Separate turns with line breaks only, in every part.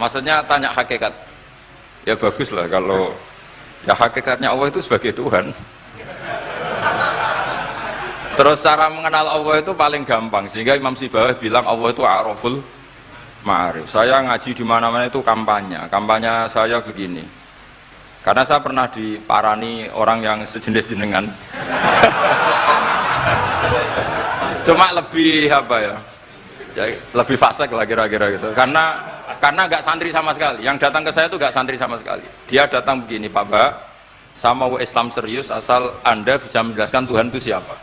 maksudnya tanya hakikat. Ya bagus lah kalau ya hakikatnya Allah itu sebagai Tuhan. Terus cara mengenal Allah itu paling gampang, sehingga Imam Sibawayh bilang Allah itu a'raful ma'arif. Saya ngaji di mana-mana itu kampanye saya begini. Karena saya pernah diparani orang yang sejenis jenengan. Cuma lebih apa ya? Lebih fasik lah kira-kira gitu. Karena nggak santri sama sekali. Yang datang ke saya itu nggak santri sama sekali. Dia datang begini, Pak Mbak, saya mau Islam serius asal Anda bisa menjelaskan Tuhan itu siapa.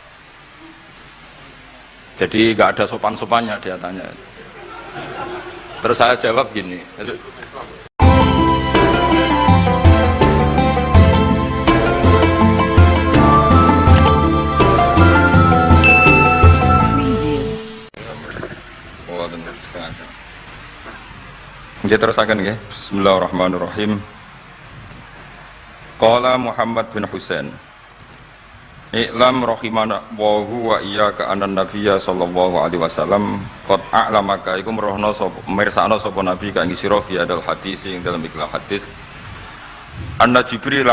Jadi nggak ada sopan-sopannya dia tanya. Terus saya jawab gini. Kita terusakan ya. Bismillahirrahmanirrahim. Qala Muhammad bin Husain, I'lam rahimana wa iyyaka anna nabiyya sallallahu alaihi wasallam qad a'lamaka ikum rohno sapa mirsakno sapa nabi ka ing sira fi adal hadis ing dalam ikhlas hadis anna Jibril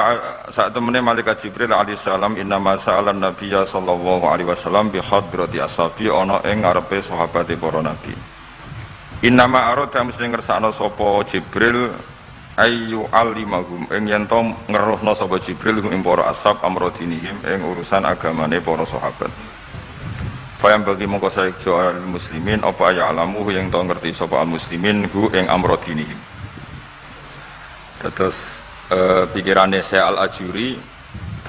saat temene malaikat Jibril alaihi salam inna ma sa'alan nabiyya sallallahu alaihi wasallam bi hadrati ashabi ana ing ngarepe sahabate para nabi. Innama arada mesti ngersakno sapa Jibril ayu alimahum ing yen to ngeruhna sapa Jibril ing para ashab amrodinihim ing urusan agamane para sahabat. Fayam bagi mongko saejo al muslimin apa ya alamu yang to ngerti sapa al muslimin hu ing amrodinihim. Terus pikirannya saya al-Ajuri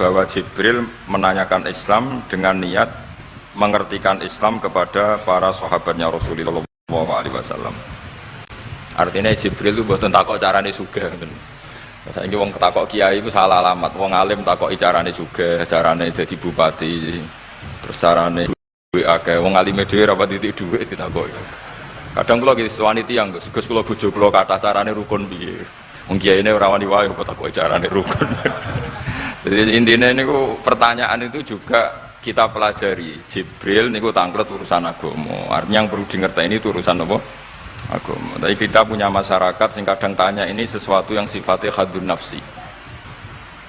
bahwa Jibril menanyakan Islam dengan niat mengertikan Islam kepada para sahabatnya Rasulullah SAW. Artinya Jibril itu buatan takok carane sugih. Saiki wong takok kiai itu salah alamat. Wong alim takok carane sugih, carane dadi bupati, terus carane duwe akeh. Wong alime dhewe ora pati dhuwit ditakoki. Kadang kula nggih wani tiyang, Gus kula bojo kula kathah carane rukun piye. Wong kiyaine ora wani wae kok takoki carane rukun. Jadi intinya niku pertanyaan itu juga kita pelajari. Jibril niku tangklet urusan agama. Artinya yang perlu dingerteni itu urusan apa? Agama. Tapi kita punya masyarakat sing kadang tanya ini sesuatu yang sifatnya khadun nafsi.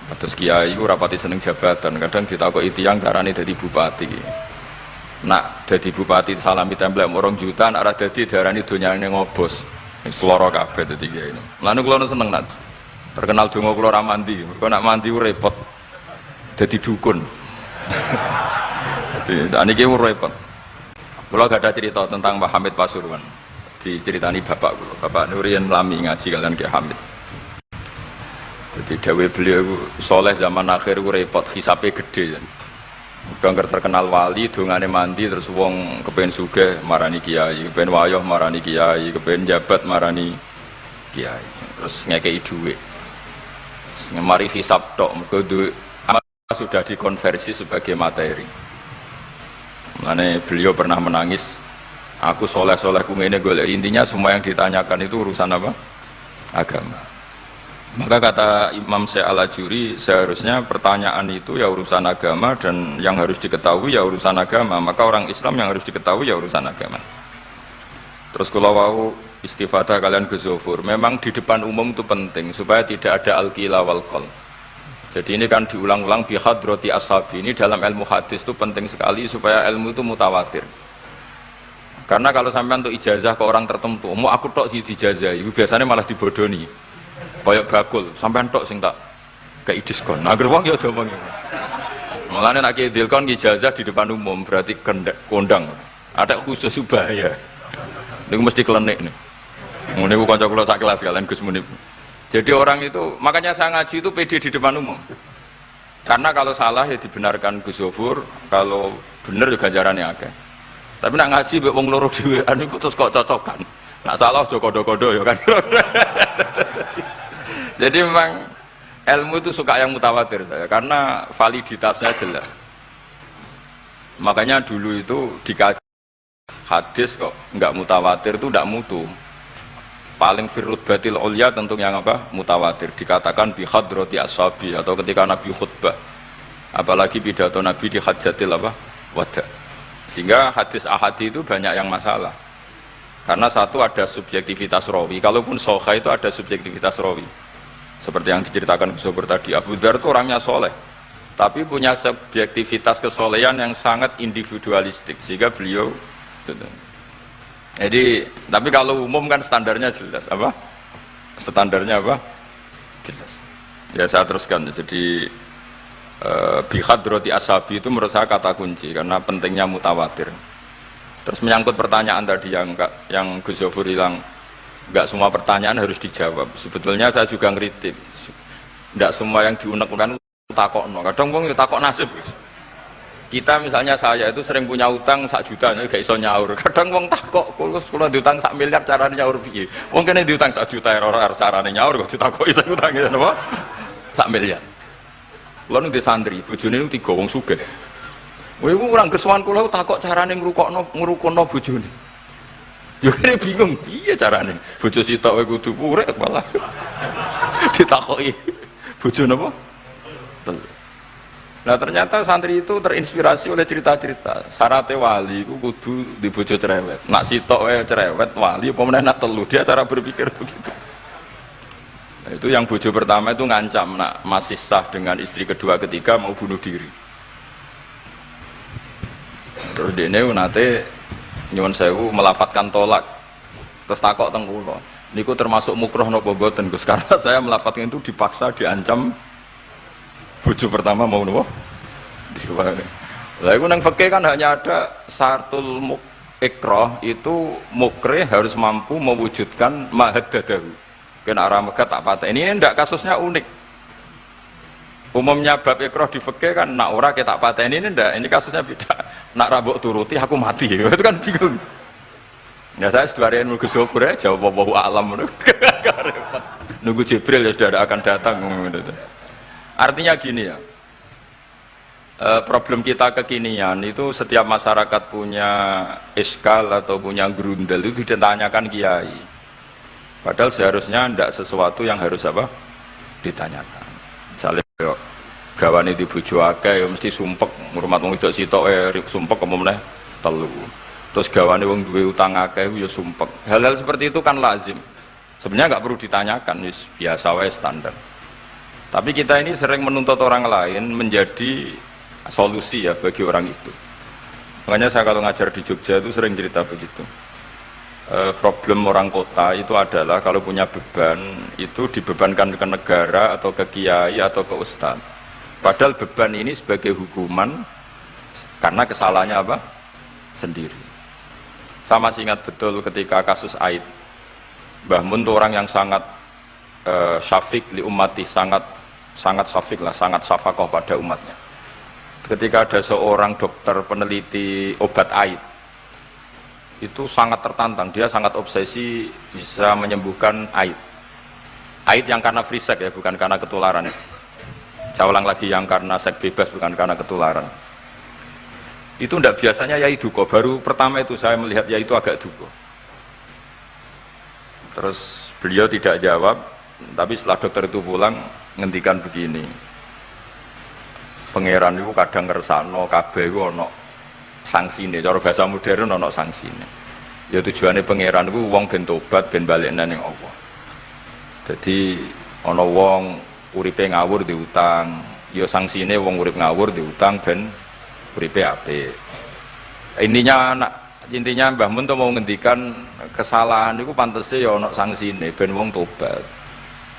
Terus kiai ku rapati seneng jabatan, kadang ditakoki tiyang carane dadi bupati. Nak dadi bupati salami template 2 juta, nak ora dadi darani donyane ngobos. Seloro kabeh dadi kiai. Lan kula seneng nak. Terkenal donga kula ora mandi. Mergo nak mandi ku repot. Dadi dukun. Jadi niki repot. Kula gak ada cerita tentang Mbah Hamid Pasuruan. Diceritani bapak kula. Bapak Nurian lami ngaji kalian Ki Hamid. Jadi dawuh beliau soleh zaman akhir ku repot, hisabe gede. Udah terkenal wali, dongane mandi terus wong kepen sugih marani kiai, kepen wayoh marani kiai, kepen jabat marani kiai. Terus ngekei dhuwit. Mari hisab tok mergo duwe sudah dikonversi sebagai materi. Makanya beliau pernah menangis, aku soleh-soleh ku ngene golek. Intinya semua yang ditanyakan itu urusan apa? Agama. Maka kata Imam Syekh Al-Ajuri, seharusnya pertanyaan itu ya urusan agama, dan yang harus diketahui ya urusan agama. Maka orang Islam yang harus diketahui ya urusan agama. Terus kalau wau istifadah kalian Ghazofur, memang di depan umum itu penting supaya tidak ada al-qila wal qal. Jadi ini kan diulang-ulang bihadrati ashabi. Ini dalam ilmu hadis itu penting sekali supaya ilmu itu mutawatir. Karena kalau sampai untuk ijazah ke orang tertentu, mau aku tok sih dijazah, itu biasanya malah dibodoni. Kayak bakul, sampai tok sing tak kayak diskon. Nah, gerbang ya udah bang. Makanya nak kidilkon ijazah di depan umum berarti kondang. Ada khusus bahaya. Ini mesti klenik nih. Ini aku kanca kula sak kelas kalian Gus Munib. Jadi orang itu, makanya saya ngaji itu pede di depan umum. Karena kalau salah ya dibenarkan Gus Zofur, kalau benar juga ganjarannya akeh. Tapi nak ngaji mbek wong loro dhewean iku terus kok cocokan. Nak salah aja kodo-kodo ya kan. Jadi memang ilmu itu suka yang mutawatir saya, karena validitasnya jelas. Makanya dulu itu dikaji hadis kok enggak mutawatir itu enggak mutu. Paling firud batil ulia tentu yang apa? Mutawatir. Dikatakan bi hadrati ashabi, atau ketika Nabi khutbah. Apalagi pidato Nabi di hajatil apa? Wada. Sehingga hadis ahadi itu banyak yang masalah. Karena satu ada subjektivitas rawi, kalaupun soha itu ada subjektivitas rawi. Seperti yang diceritakan Gus Sobur tadi, Abu Dzar itu orangnya soleh, tapi punya subjektivitas kesolehan yang sangat individualistik, sehingga beliau. Jadi, tapi kalau umum kan standarnya jelas, apa? Standarnya apa? Jelas. Ya saya teruskan. Jadi bihadrati ashabi itu menurut saya kata kunci karena pentingnya mutawatir. Terus menyangkut pertanyaan tadi yang Gus Zofur bilang nggak semua pertanyaan harus dijawab. Sebetulnya saya juga ngeritik. Nggak semua yang diunek-unek takokno. Kadang wong takok nasib. Kita misalnya saya itu sering punya utang 1 juta gak iso nyaur. Kadang wong takok kula diutang 1 miliar carane nyaur piye. Wong kene diutang 1 juta ora carane nyaur kok ditakoki sing utange napa? 1 miliar. Kula ning santri, bojone niku 3 wong sugih. Kowe iku kurang kesuwan kula takok carane ngrukono bojone. Yo kene bingung piye carane. Bojo sitok kowe kudu urip malah. Ditakoki bojo napa? Nah ternyata santri itu terinspirasi oleh cerita-cerita. Syaratnya wali itu kudu di bojo cerewet. Nak sitok cerewet wali apa meneh nak telu, dia cara berpikir begitu. Nah, itu yang bojo pertama itu ngancam nak masih sah dengan istri kedua ketiga mau bunuh diri. Terus dene nate nyuwun sewu melafatkan tolak. Terus takok teng kula. Niku termasuk mukroh napa mboten Gus? Karena saya melafatkan itu dipaksa diancam bojo pertama mau nopo? Lah iku nang fikih kan hanya ada syartul ikrah itu mukrih harus mampu mewujudkan mahaddadahu. Kena arah megat tak pateni. Ini ndak kasusnya unik. Umumnya bab ikrah di fikih kan nak ora ke tak pateni ini ndak. Ini kasusnya beda. Nak ra mbok turuti aku mati. Itu kan bingung. Ya saya seduarian Gus Zofur ya jawab wallahu alam. Nunggu Jibril ya sudah akan datang gitu. Artinya gini ya, problem kita kekinian itu setiap masyarakat punya iskal atau punya grundel itu ditanyakan kiai. Padahal seharusnya tidak sesuatu yang harus apa ditanyakan. Misalnya gawane di bojo akeh mesti sumpek ngurmat wong wedok sitok sumpek kemene telu. Terus gawane wong duwe utang akeh ya sumpek. Hal-hal seperti itu kan lazim. Sebenarnya nggak perlu ditanyakan, biasa wae standar. Tapi kita ini sering menuntut orang lain menjadi solusi ya bagi orang itu. Makanya saya kalau ngajar di Jogja itu sering cerita begitu. Problem orang kota itu adalah kalau punya beban itu dibebankan ke negara atau ke kiai atau ke ustadz. Padahal beban ini sebagai hukuman karena kesalahannya apa? Sendiri. Saya masih ingat betul ketika kasus Aid. Mbah Mun itu orang yang sangat syafiq li ummati, sangat syafiq lah, sangat syafaqah pada umatnya. Ketika ada seorang dokter peneliti obat Aid, itu sangat tertantang, dia sangat obsesi bisa menyembuhkan Aid. Aid yang karena free sex ya, bukan karena ketularan. Saya ulang lagi, yang karena seks bebas, bukan karena ketularan. Itu tidak biasanya yai duko, baru pertama itu saya melihat yai itu agak duko. Terus beliau tidak jawab, tapi setelah dokter itu pulang ngendikan begini, pangeran itu kadang ngersano kabeh itu ono sanksine, cara bahasa modern ono sanksine. Ya tujuannya pangeran itu wong ben tobat ben balik nang Allah. Jadi ono wong uripe ngawur diutang, ya sanksine wong urip ngawur diutang ben uripe apik. Intinya Mbah Mun mau ngendikan kesalahan itu pantese ya ono sanksine ben wong tobat.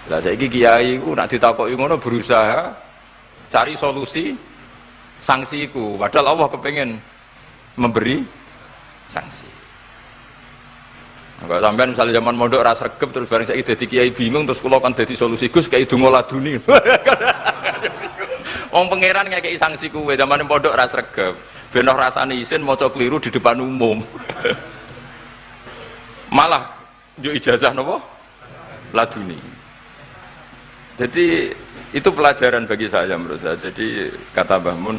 Lah saiki kiai iku nak ditakoki ngono berusaha cari solusi sanksi iku, padahal Allah kepengen memberi sanksi. Enggak sampean misalnya zaman mondok ra sregep terus bareng saiki dadi kiai bingung terus kula kan dadi solusi Gus kayak donga laduni. Wong pangeran ngekeki sanksi kuwe zaman mondok ra sregep. Ben ora rasane isin maca kliru di depan umum. Malah yo ijazah napa? Laduni. Jadi itu pelajaran bagi saya menurut saya. Jadi kata Mbah Mun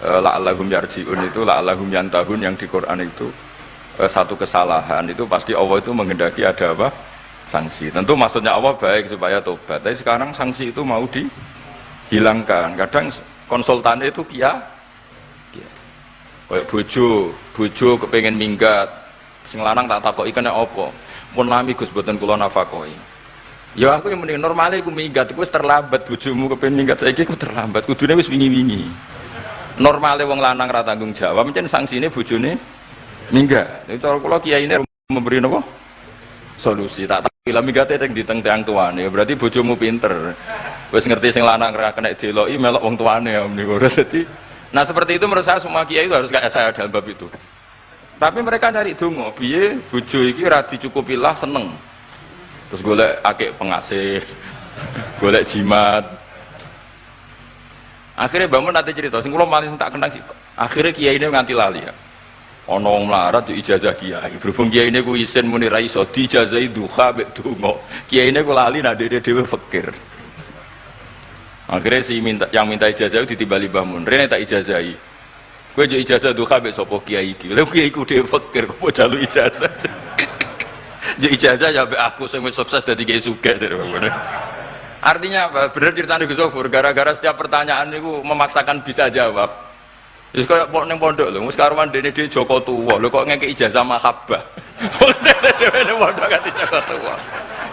la'allahum yarji'un itu la'allahum yantahun yang di Quran itu satu kesalahan itu pasti Allah itu menghendaki ada apa? Sanksi. Tentu maksudnya Allah baik supaya tobat. Tapi sekarang sanksi itu mau dihilangkan. Kadang konsultannya itu kayak bojo kepengen minggat Sing lanang tak takoki kena apa? Mun lami Gus boten kula nafakoi. Ya aku yang mending normale iku minggat, iku wis terlambat bojomu kepen minggat saiki iku terlambat. Kudune wis wingi-wingi. Normale wong lanang ra tanggung jawab, pancen sanksine bojone minggat. Itu cara kula kiyaine memberi napa? Solusi. Tak takoki lah minggate ning diteng tiyang tuane. Berarti bojomu pinter. Wis ngerti sing lanang ra kena deloki melok wong tuane ya meniku. Dadi nah seperti itu menurut saya semua kiai itu harus kayak saya dalam bab itu. Tapi mereka cari donga, piye bojo iki ora dicukupilah seneng. Terus golek akeh pengasih, golek jimat. Akhirnya bangun nanti cerita, sing kula malih tak kenang sih. Akhirnya kiai ini nganti lali ya. Ana wong melarat yo ijazah kiai. Berhubung kiai ini ku isin muni ra iso dijazahi duha mek donga. Kiai ini ku lali nak dhewe fakir. Akhirnya yang minta ijazah itu ditimbali bangun. Rene tak ijazahi. Kowe yo ijazah duha mek sapa kiai iki. Lha kiai ku dhewe fakir kok jalu ijazah. Ya ijazah ya mbak aku sing wis sukses dadi kiai sugih. Artinya apa? Bener ceritane Gus Zofur, gara-gara setiap pertanyaan niku memaksakan bisa jawab. Wis koyo ning pondok lho, wis karuan dene dhewe Joko Tuwa. Lho kok ngeke ijazah mahabbah. Dhewe ning pondok ganti Joko Tuwa.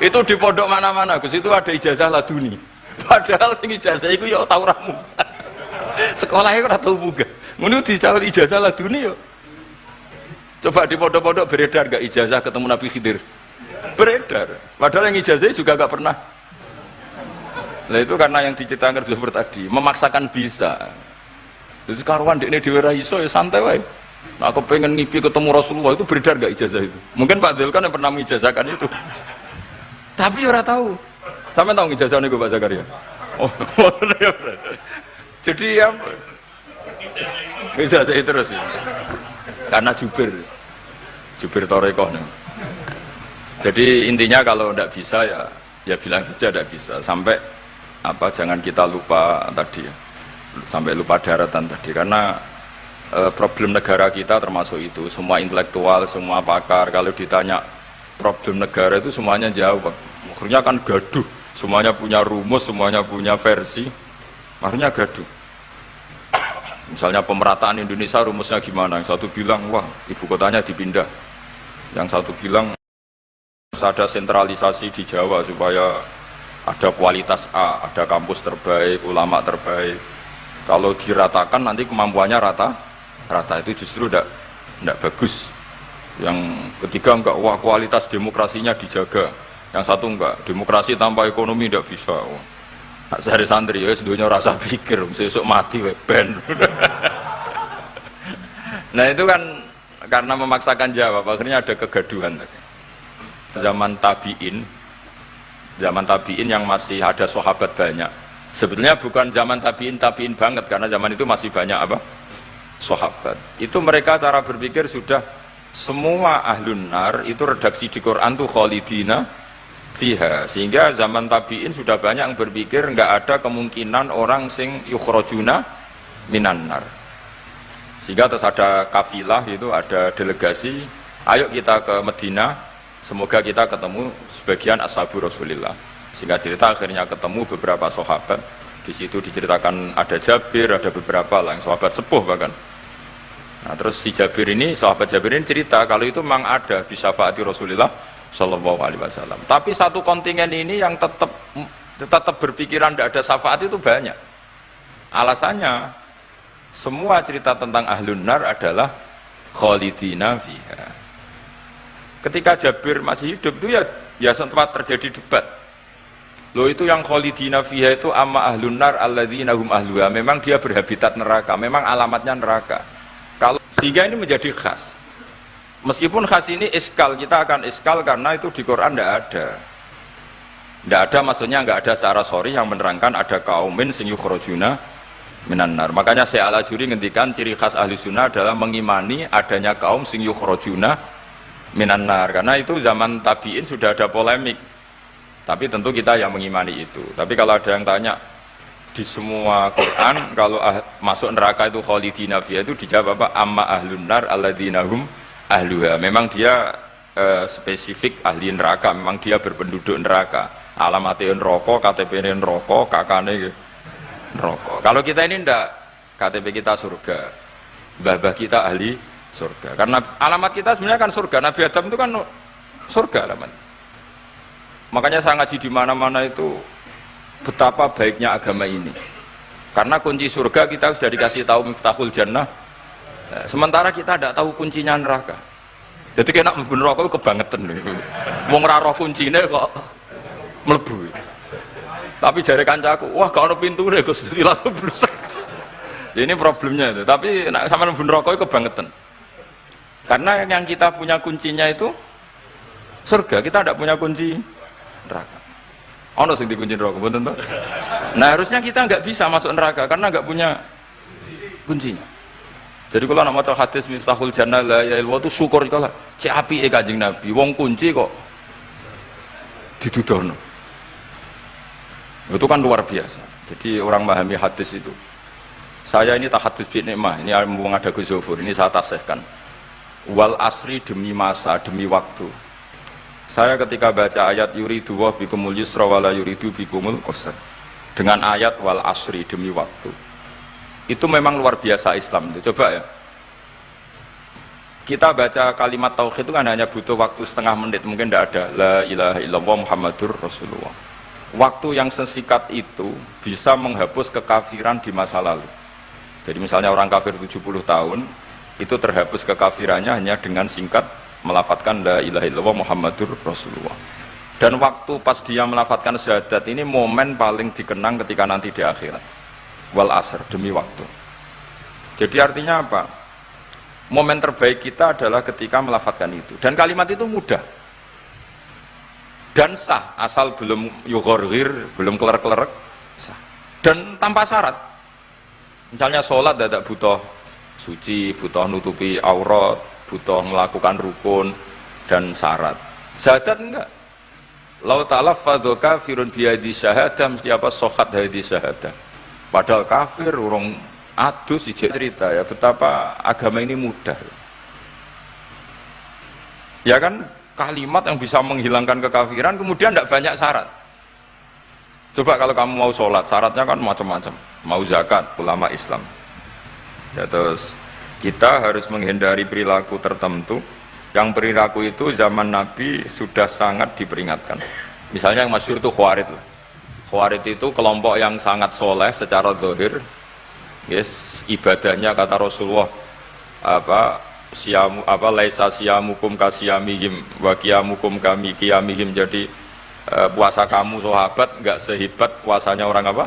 Itu di pondok mana-mana Gus, itu ada ijazah laduni. Padahal sing ijazah iku ya tau ra munggah. Sekolahnya ora tau munggah. Ngono dicalon ijazah laduni yo. Coba di pondok-pondok beredar gak ijazah ketemu Nabi Khidir? Beredar. Padahal yang ijazah juga gak pernah. Nah itu karena yang diceritakan Gus tadi, memaksakan bisa. Jadi karuan dekne dhewe ra iso ya santai wae. Nah, aku pengen ngipi ketemu Rasulullah itu beredar gak ijazah itu? Mungkin Pak Del kan yang pernah mengijazahkan itu. Tapi ora tahu. Sampai tahu ijazah niku Pak Zakaria? Oh, jadi ya ijazah itu terus ya. Karena jubir Torekoh nih. Jadi intinya kalau tidak bisa ya bilang saja tidak bisa. Sampai apa jangan kita lupa tadi ya. Sampai lupa daratan tadi karena problem negara kita termasuk itu. Semua intelektual, semua pakar kalau ditanya problem negara itu semuanya jawab. Akhirnya kan gaduh. Semuanya punya rumus, semuanya punya versi. Akhirnya gaduh. Misalnya pemerataan Indonesia rumusnya gimana? Yang satu bilang, wah ibu kotanya dipindah. Yang satu bilang, harus ada sentralisasi di Jawa supaya ada kualitas A, ada kampus terbaik, ulama terbaik. Kalau diratakan nanti kemampuannya rata itu justru tidak bagus. Yang ketiga enggak, wah kualitas demokrasinya dijaga. Yang satu enggak, demokrasi tanpa ekonomi tidak bisa. Sehari santri ya sedunia rasa pikir besok mati ben. Nah itu kan karena memaksakan jawab akhirnya ada kegaduhan. Zaman tabiin yang masih ada sahabat banyak. Sebetulnya bukan zaman tabiin banget karena zaman itu masih banyak apa? Sahabat. Itu mereka cara berpikir sudah semua ahlun nar itu redaksi di Quran tuh khalidina fiha, sehingga zaman tabiin sudah banyak yang berpikir nggak ada kemungkinan orang sing yukhrajuna minan nar. Sehingga terus ada kafilah itu, ada delegasi, ayo kita ke Medina, semoga kita ketemu sebagian ashabu Rasulillah. Sehingga cerita akhirnya ketemu beberapa sahabat. Di situ diceritakan ada Jabir, ada beberapa lah yang sahabat sepuh bahkan. Nah terus si Jabir ini, sahabat Jabir ini cerita kalau itu memang ada di syafaati Rasulillah Shallallahu Alaihi Wasallam. Tapi satu kontingen ini yang tetap berpikiran tidak ada syafaat itu banyak. Alasannya semua cerita tentang ahlun nar adalah khalidina fiha. Ketika Jabir masih hidup itu ya sempat terjadi debat. Loh itu yang khalidina fiha itu amma ahlun nar alladzina hum ahluha. Memang dia berhabitat neraka, memang alamatnya neraka. Kalau sehingga ini menjadi khas. Meskipun khas ini iskal, kita akan iskal karena itu di Quran tidak ada. Tidak ada maksudnya nggak ada secara sorry yang menerangkan ada kaumin sing yukhrajuna minan nar. Makanya Syekh Al-Ajuri ngendikan ciri khas ahli sunnah adalah mengimani adanya kaum sing yukhrajuna minan nar. Karena itu zaman tabiin sudah ada polemik. Tapi tentu kita yang mengimani itu. Tapi kalau ada yang tanya di semua Quran kalau masuk neraka itu khalidina fiha itu dijawab apa? Amma ahlun nar alladzina hum ahluha. Memang dia spesifik ahli neraka, memang dia berpenduduk neraka. Alamatnya neraka, KTP-nya neraka, kakane neraka. Kalau kita ini ndak, KTP kita surga, mbah-mbah kita ahli surga. Karena alamat kita sebenarnya kan surga. Nabi Adam itu kan surga alamat. Makanya saya ngaji di mana-mana itu betapa baiknya agama ini. Karena kunci surga kita sudah dikasih tahu miftahul jannah. Nah, sementara kita tidak tahu kuncinya neraka. Jadi kena mlebu neraka kebangetan lho. Wong ora roh kuncine kok mlebu. Tapi jare kancaku, wah gak ono pintune Gus, langsung blusek. Ini problemnya itu. Tapi nek sampean mlebu neraka kebangetan. Karena yang kita punya kuncinya itu surga, kita tidak punya kunci neraka. Ono sing dikunci neraka, mboten to? Nah, harusnya kita nggak bisa masuk neraka karena nggak punya kuncinya. Jadi kalau nak maca hadis miftahul jannah la ilaha illallah itu syukur kalau cek apike Kanjeng Nabi, wong kunci kok didudono. Itu kan luar biasa. Jadi orang memahami hadis itu. Saya ini tahadus bi nikmah, ini mumpung ada Gus Zofur, ini saya tasihkan. Wal asri demi masa, demi waktu. Saya ketika baca ayat yuridu wa bikumul yusra wala yuridu bikumul usra. Dengan ayat wal asri demi waktu. Itu memang luar biasa Islam itu. Coba ya. Kita baca kalimat tauhid itu kan hanya butuh waktu setengah menit, mungkin tidak ada la ilaha illallah Muhammadur Rasulullah. Waktu yang sesikat itu bisa menghapus kekafiran di masa lalu. Jadi misalnya orang kafir 70 tahun itu terhapus kekafirannya hanya dengan singkat melafadzkan la ilaha illallah Muhammadur Rasulullah. Dan waktu pas dia melafadzkan syahadat ini momen paling dikenang ketika nanti di akhirat. Wal asr, demi waktu. Jadi artinya apa? Momen terbaik kita adalah ketika melafadzkan itu. Dan kalimat itu mudah dan sah, asal belum yughorghir, belum kelerek-kelerek, sah. Dan tanpa syarat. Misalnya sholat tidak butuh suci, butuh nutupi aurat, butuh melakukan rukun dan syarat. Syahadat enggak. Lau ta'alaffadhu kafirun biyadi syahadah, mesti apa? Sohat hadi syahadah. Padahal kafir, urung adus, ijek cerita ya betapa agama ini mudah. Ya kan, kalimat yang bisa menghilangkan kekafiran, kemudian tidak banyak syarat. Coba kalau kamu mau sholat, syaratnya kan macam-macam. Mau zakat, ulama Islam. Ya, terus kita harus menghindari perilaku tertentu. Yang perilaku itu zaman Nabi sudah sangat diperingatkan. Misalnya yang masyhur itu Khawarij lah. Khawarij itu kelompok yang sangat soleh secara zahir, yes, ibadahnya kata Rasulullah laisa siyamukum kasiyamihim wa qiyamukum kami qiyamihim. Jadi puasa kamu sahabat enggak sehebat puasanya orang apa?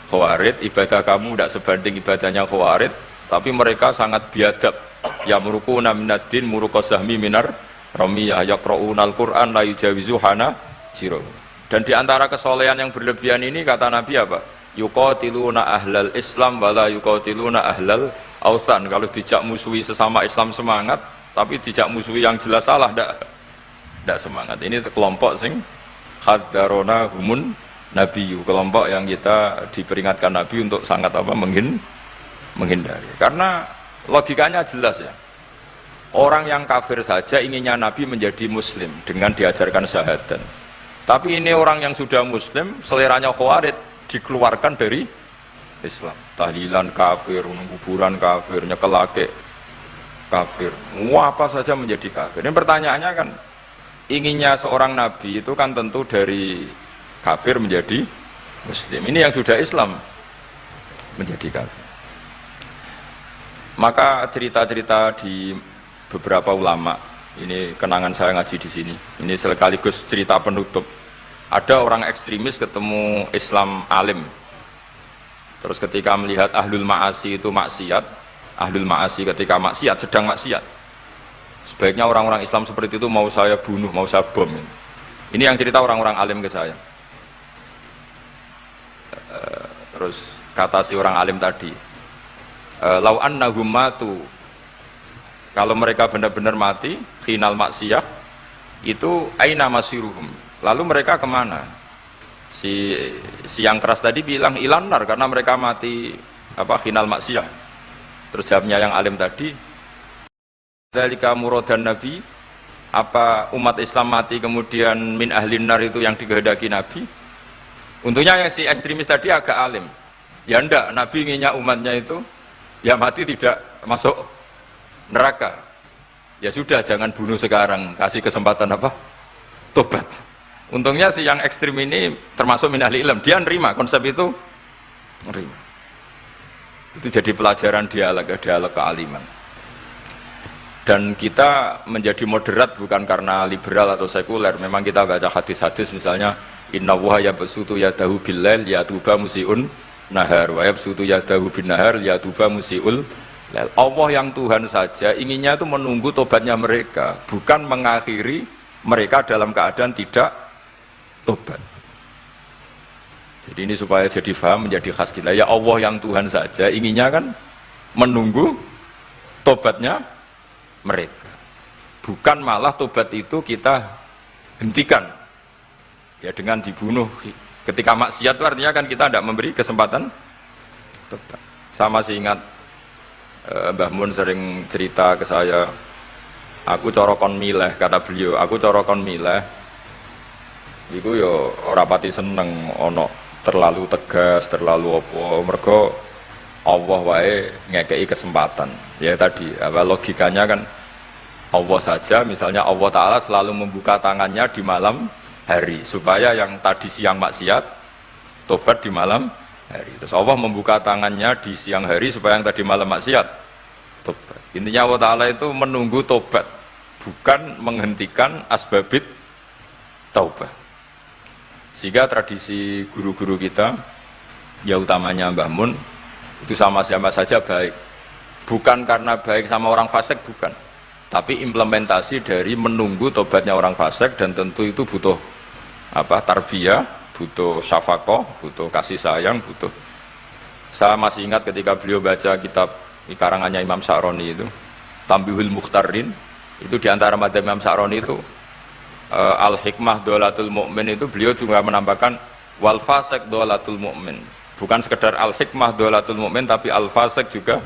Khawarij. Ibadah kamu tidak sebanding ibadahnya Khawarij, tapi mereka sangat biadab. Ya murukuna minaddin murukosahmi minar ramiyah yaqra'unal Qur'an la yujawizu hana jiro. Dan diantara kesolehan yang berlebihan ini kata Nabi apa? Yuqatiluna ahlal Islam wala yuqatiluna ahlal authan. Kalau dijak musuhi sesama Islam semangat, tapi dijak musuhi yang jelas salah tidak semangat. Ini kelompok sing hadarona humun nabiyyu, kelompok yang kita diperingatkan Nabi untuk sangat apa? Menghindari. Karena logikanya jelas ya. Orang yang kafir saja inginnya Nabi menjadi muslim dengan diajarkan syahadat. Tapi ini orang yang sudah muslim, seleranya Khawarij, dikeluarkan dari Islam. Tahlilan kafir, kuburan kafir, nyekelake kafir. Apa saja menjadi kafir. Ini pertanyaannya kan, inginnya seorang Nabi itu kan tentu dari kafir menjadi muslim. Ini yang sudah Islam menjadi kafir. Maka cerita-cerita di beberapa ulama, ini kenangan saya ngaji di sini. Ini sekaligus cerita penutup. Ada orang ekstremis ketemu Islam alim. Terus ketika melihat ahlul ma'asi itu maksiat, ahlul ma'asi ketika maksiat, sedang maksiat. Sebaiknya orang-orang Islam seperti itu mau saya bunuh, mau saya bom. Ini yang cerita orang-orang alim ke saya. Terus kata si orang alim tadi, lau annahum matu, kalau mereka benar-benar mati khinal maksiyah itu aina masiruhum, lalu mereka kemana? Si yang keras tadi bilang ilanar, karena mereka mati apa khinal maksiyah. Terus jawabnya yang alim tadi, dzalika muradan nabi, apa umat Islam mati kemudian min ahlin nar itu yang dikehendaki Nabi? Untungnya yang si ekstremis tadi agak alim. Ya ndak, Nabi inginnya umatnya itu ya mati tidak masuk neraka. Ya sudah, jangan bunuh sekarang, kasih kesempatan apa? Tobat. Untungnya si yang ekstrim ini termasuk min ahli ilm, dia nerima konsep itu, nerima. Itu jadi pelajaran dialog kealiman. Dan kita menjadi moderat bukan karena liberal atau sekuler. Memang kita baca hadis-hadis misalnya inna wuha yabsutu yadahu billail yatuba musiun nahar wa yabsutu yadahu bin nahar yatuba musiul lail. Allah yang Tuhan saja inginnya itu menunggu tobatnya mereka, bukan mengakhiri mereka dalam keadaan tidak tobat. Jadi ini supaya jadi paham, menjadi khas kita. Ya Allah yang Tuhan saja inginnya kan menunggu tobatnya mereka, bukan malah tobat itu kita hentikan ya dengan dibunuh ketika maksiat. Itu artinya kan kita tidak memberi kesempatan tobat. Sama sih ingat Mbah Mun sering cerita ke saya, aku corokon mileh, kata beliau, aku corokon mileh iku yo ora pati seneng ono terlalu tegas, terlalu apa, mergo Allah wae ngekei kesempatan. Ya tadi, apa logikanya kan Allah saja, misalnya Allah Ta'ala selalu membuka tangannya di malam hari supaya yang tadi siang maksiat tobat di malam hari. Terus Allah membuka tangannya di siang hari supaya yang tadi malam maksiat tobat. Intinya Allah Ta'ala itu menunggu tobat, bukan menghentikan asbabit taubah. Sehingga tradisi guru-guru kita, ya utamanya Mbah Mun, itu sama-sama saja baik. Bukan karena baik sama orang fasik, bukan. Tapi implementasi dari menunggu tobatnya orang fasik, dan tentu itu butuh apa? Tarbiyah, butuh syafaqah, butuh kasih sayang, butuh. Saya masih ingat ketika beliau baca kitab karangannya Imam Sa'roni itu, Tambihul Mukhtarin, itu diantara madzhab Imam Sa'roni itu Al-Hikmah Dolatul Mu'min, itu beliau juga menambahkan wal fasik dolatul mu'min. Bukan sekedar al-hikmah dolatul mu'min, tapi al-fasik juga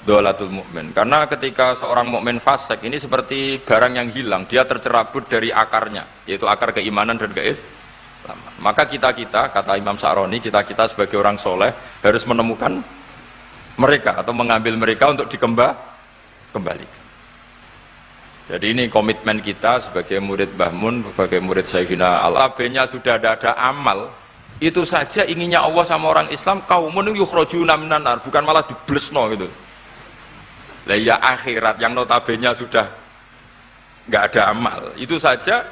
dolatul mu'min. Karena ketika seorang mukmin fasik ini seperti barang yang hilang, dia tercerabut dari akarnya, yaitu akar keimanan dan keislaman. Maka kita-kita, kata Imam Sa'roni, kita-kita sebagai orang soleh harus menemukan mereka atau mengambil mereka untuk dikembalikan. Jadi ini komitmen kita sebagai murid Mbah Mun, sebagai murid Syekhina Al-Abenya sudah ada amal. Itu saja inginnya Allah sama orang Islam, kaumun yukhrajuna minan nar, bukan malah diblesno gitu. Lah ya akhirat yang notabene sudah enggak ada amal. Itu saja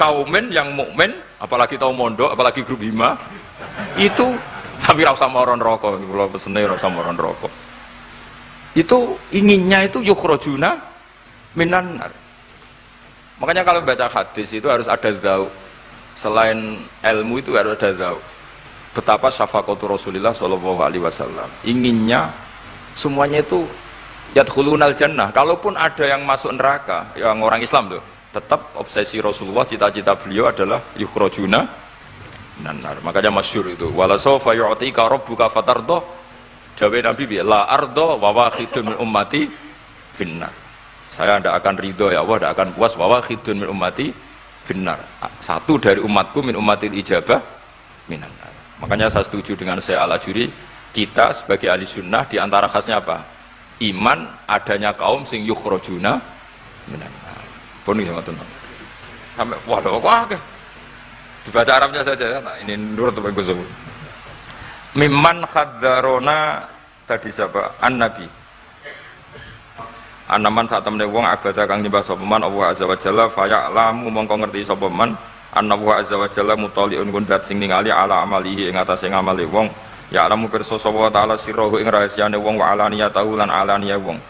kaumen yang mukmin, apalagi tau mondok, apalagi grup hima, itu tapi ra usah moron rokok, kula pesene ra usah moron rokok. Itu inginnya itu yukhrajuna minan nar. Makanya kalau baca hadis itu harus ada dzauq. Selain ilmu itu harus ada dzauq. Betapa syafaqatu Rasulullah sallallahu alaihi wasallam. Inginnya semuanya itu yadkhulunal jannah. Kalaupun ada yang masuk neraka, yang orang Islam tuh, tetap obsesi Rasulullah, cita-cita beliau adalah yukhrajuna minan nar. Makanya masyhur itu, wala sawfa yu'tika rabbuka fatardah. Jawabe Nabi bi la ardo wa wahidun min ummati finnar. Saya tidak akan ridho ya Allah, tidak akan puas bahwa khidun min ummati finnar. Satu dari umatku min ummatil ijabah minan nar. Makanya saya setuju dengan saya Al-Ajuri, kita sebagai ahli sunnah diantara khasnya apa? Iman adanya kaum sing yukhrajuna minan nar. Pun sama teman. Sampai waduh kok dibaca Arabnya saja. Nah, ini nurut bagus. Mimman khadzarona tadi siapa? An-Nabi. Anaman saat temne wong abada kang nyembah sapa man Allah azza wa jalla fa ya'lamu mongko ngerti sapa man anna wa azza wa jalla mutaliun kundat sing ningali ala amalihi ing atase ngamale wong ya'lamu pirsa sapa taala sirruhu ing rahasiane wong wa alaniyatahu lan alaniya wong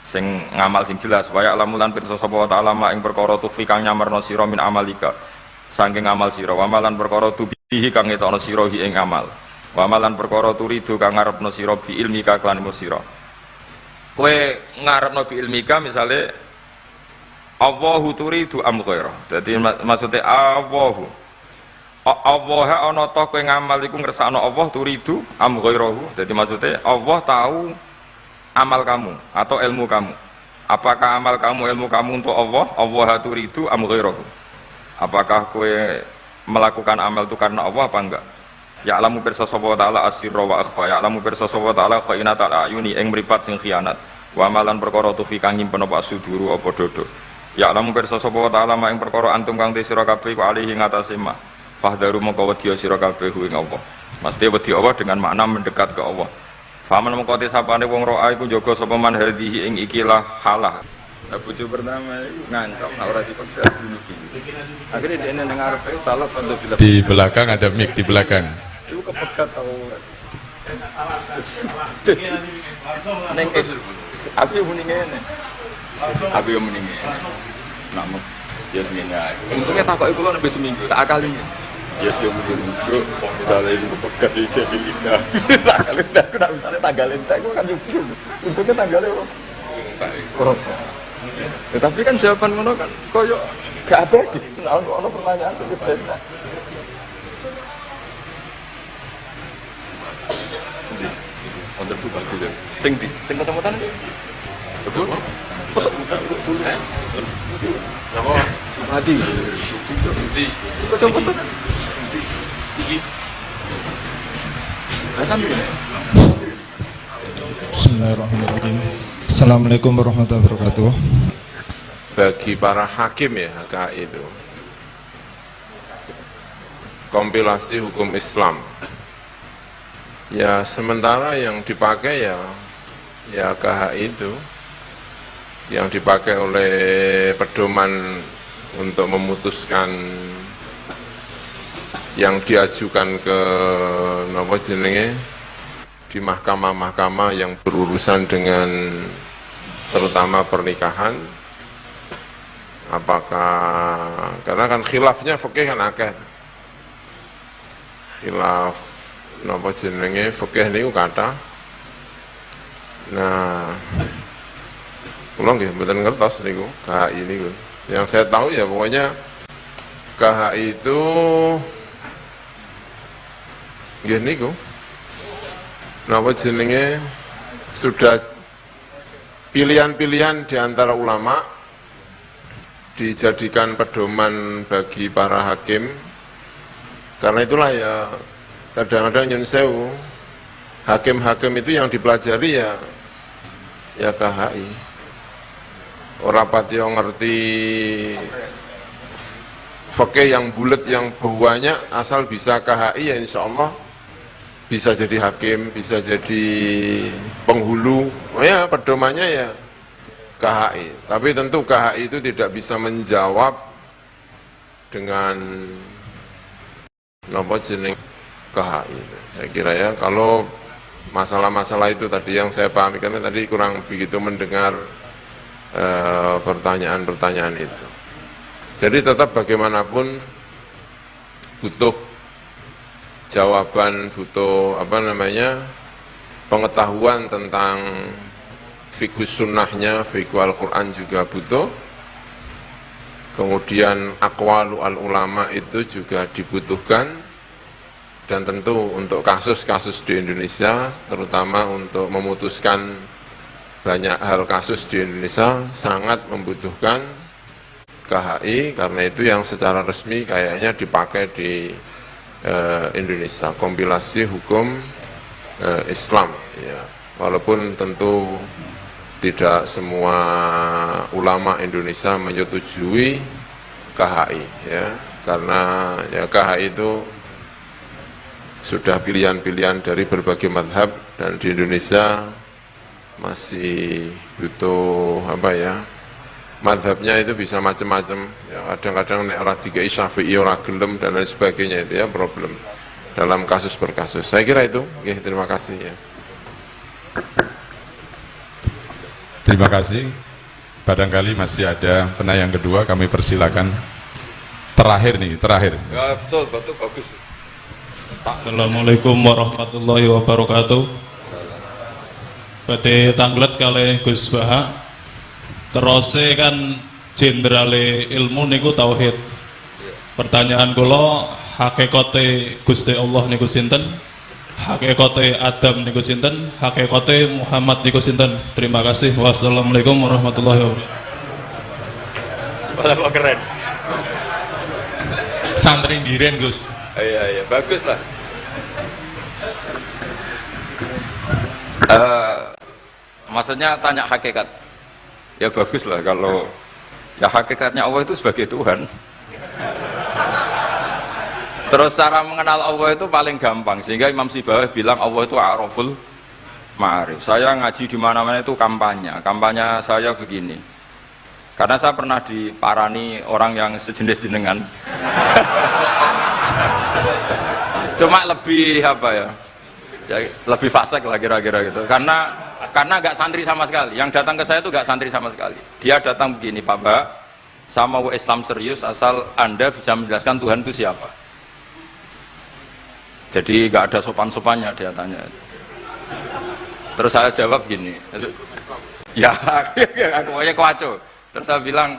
sing ngamal sing jelas wa ya'lamu lan pirsa sapa taala mak ing perkara tufi kang nyamarno sira min amalika saking amal sira wa malan perkara tubihi kang ngetokno sira ing amal wa malan perkara turidu kang ngarepno sira bi ilmika kan sira. Kowe ngarepno bi ilmika misale Allahu turidu am ghairah. Dadi maksudnya Allahu Allah ana ta kowe ngamal iku ngersakno Allah turidu am ghairahu. Dadi maksudnya Allah tahu amal kamu atau ilmu kamu. Apakah amal kamu ilmu kamu untuk Allah? Allah turidu am ghairahu. Apakah kowe melakukan amal itu karena Allah apa enggak? Ya'lamu pirsa sapa ta'ala asirra wa akhfa. Ya'lamu pirsa sapa ta'ala khainatal ayuni ing mripat sing khianat. wa malan perkara tufi kang nyimpen apa suduru apa dodo ya lamu pirsa sapa wa ta'ala ing perkara antum kang te sira kabeh ku alihi ngatasé ma fahdaru mongko wedi sira kabeh ing Allah mesti wedi Allah dengan makna mendekat ke Allah faman mongko te sapane wong roa iku jaga sapa man hadhihi ing ikilah halah bojo pertama iku ngancam ora dipegat bunuh diri akhirnya dia nang ngarepe talak untuk
di belakang ada mic di belakang
itu kepegat tau neng aku yang mending ngene aku yang mending ngene namun ya seminggu untungnya takut itu kan lebih seminggu tak akali ya sekian mungkin bro misalnya itu kepegat di jadi indah akali udah aku tak misalnya tanggalin aku kan lucu untungnya tanggalnya kok tapi kan jawaban ngono kan koyo gak abadi senang ono pertanyaan seperti itu untuk buka dulu. Sing ketemu-temutan iki. Betul. Kosok dulu. Napa? Hati. Di ketemu-temutan. Iki.
Bismillahirrahmanirrahim. Assalamualaikum warahmatullahi wabarakatuh.
Bagi para hakim ya KHI itu kompilasi hukum Islam. Ya sementara yang dipakai ya KHI itu yang dipakai oleh pedoman untuk memutuskan yang diajukan ke napa jenenge di mahkamah-mahkamah yang berurusan dengan terutama pernikahan. Apakah karena kan khilafnya fikih kan akeh. Khilaf napa jenenge fikih niku kathah. Nah, kula nggih mboten ngertos niku KHI niku. Yang saya tahu ya pokoknya KHI itu nggih niku. Napa jenenge sudah pilihan-pilihan di antara ulama dijadikan pedoman bagi para hakim. Karena itulah ya kadang-kadang nyun sewu hakim-hakim itu yang dipelajari ya KHI. Ora pati ngerti fikih yang bulat yang banyak asal bisa KHI ya insya Allah bisa jadi hakim, bisa jadi penghulu. Oh ya pedomannya ya KHI. Tapi tentu KHI itu tidak bisa menjawab dengan napa jeneng KHI. Saya kira ya kalau masalah-masalah itu tadi yang saya pahami karena tadi kurang begitu mendengar pertanyaan-pertanyaan itu. Jadi tetap bagaimanapun butuh jawaban, butuh pengetahuan tentang fikih sunnahnya, fikih Al-Quran juga butuh. Kemudian aqwalu al-ulama itu juga dibutuhkan. Dan tentu untuk kasus-kasus di Indonesia, terutama untuk memutuskan banyak hal kasus di Indonesia, sangat membutuhkan KHI, karena itu yang secara resmi kayaknya dipakai di Indonesia, kompilasi hukum Islam. Ya. Walaupun tentu tidak semua ulama Indonesia menyetujui KHI, ya, karena ya KHI itu sudah pilihan-pilihan dari berbagai madhab dan di Indonesia masih butuh madhabnya itu bisa macam-macam ya, kadang-kadang nek ora dikai Syafi'i ora gelem dan lain sebagainya itu ya problem dalam kasus per kasus. Saya kira itu. Oke, terima kasih ya.
Terima kasih. Barangkali masih ada penanya kedua, kami persilakan. Terakhir.
Ya betul bagus.
Assalamualaikum warahmatullahi wabarakatuh. Badhe tanglet kalih Gus Baha. Terose kan jenderale ilmu niku tauhid. Pertanyaan kula, hakikate Gusti Allah niku sinten? Hakikate Adam niku sinten? Hakikate Muhammad niku sinten? Terima kasih. Wassalamualaikum warahmatullahi wabarakatuh.
Wah, keren.
Santri Ndiren, Gus.
Iya, bagus lah. maksudnya tanya hakikat. Ya bagus lah kalau ya hakikatnya Allah itu sebagai Tuhan. Terus cara mengenal Allah itu paling gampang, sehingga Imam Sibawayh bilang Allah itu a'raful ma'arif. Saya ngaji di mana-mana itu kampanye saya begini. Karena saya pernah diparani orang yang sejenis jenengan. Cuma lebih apa ya? Lebih fasik lah kira-kira gitu. Karena nggak santri sama sekali. Yang datang ke saya itu nggak santri sama sekali. Dia datang begini, Pak Mbak, saya mau Islam serius asal Anda bisa menjelaskan Tuhan itu siapa. Jadi nggak ada sopan-sopannya, dia tanya. Terus saya jawab gini, ya aku aja kacau. Terus saya bilang,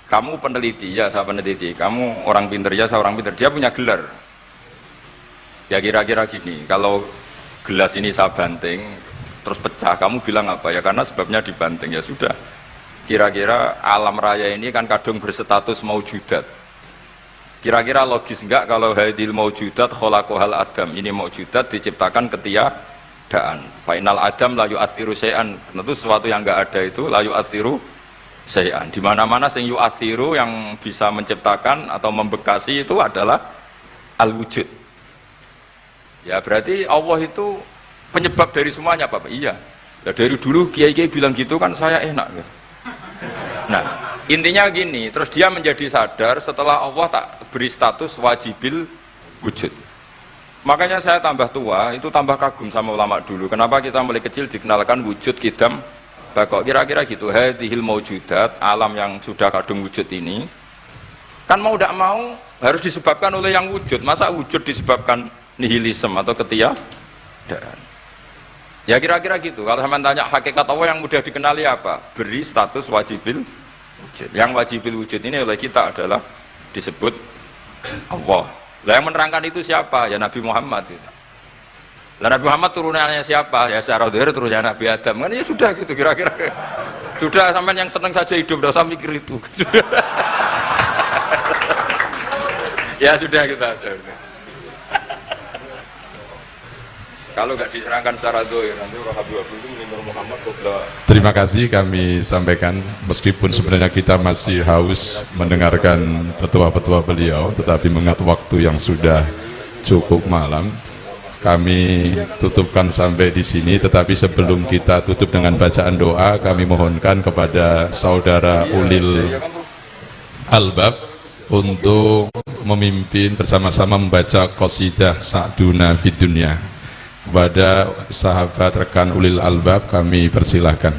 kamu peneliti, ya saya peneliti. Kamu orang pinter, ya saya orang pinter. Dia punya gelar. Ya kira-kira gini, kalau gelas ini saya banting, terus pecah, kamu bilang apa? Ya karena sebabnya dibanting, ya sudah. Kira-kira alam raya ini kan kadung berstatus maujudat. Kira-kira logis enggak kalau hadil maujudat khalaqahal adam, ini maujudat diciptakan ketiadaan. Final adam la yu'athiru syai'an. Tentu sesuatu yang enggak ada itu la yu'athiru syai'an. Di mana-mana sing yu'athiru yang bisa menciptakan atau membekasi itu adalah al-wujud. Ya berarti Allah itu penyebab dari semuanya, Bapak. Iya. Ya dari dulu kiai-kiai bilang gitu kan saya enak. Nah, intinya gini, terus dia menjadi sadar setelah Allah tak beri status wajibil wujud. Makanya saya tambah tua, itu tambah kagum sama ulama dulu. Kenapa kita mulai kecil dikenalkan wujud kidam bakok, kira-kira gitu. Hadhil maujudat, alam yang sudah kadung wujud ini, kan mau tidak mau harus disebabkan oleh yang wujud. Masa wujud disebabkan nihilisme atau ketiadaan? Ya kira-kira gitu. Kalau sama tanya hakikat Allah yang mudah dikenali apa? Beri status wajibil wujud. Yang wajibil wujud ini oleh kita adalah disebut Allah. Lah yang menerangkan itu siapa? Ya Nabi Muhammad itu. Lah Nabi Muhammad turunannya siapa? Ya secara zahir turunnya Nabi Adam. Kan ya sudah gitu kira-kira. Sudah sampean yang senang saja hidup, enggak usah mikir itu. Ya sudah kita aja. Kalau nggak diterangkan secara zahir, nanti orang Habib itu menurut Muhammad kobra.
Terima kasih kami sampaikan, meskipun sebenarnya kita masih haus mendengarkan petua-petua beliau, tetapi mengingat waktu yang sudah cukup malam, kami tutupkan sampai di sini. Tetapi sebelum kita tutup dengan bacaan doa, kami mohonkan kepada saudara Ulil Albab untuk memimpin bersama-sama membaca qasidah Sa'duna Fid Dunya. Kepada sahabat rekan Ulil Albab kami persilahkan.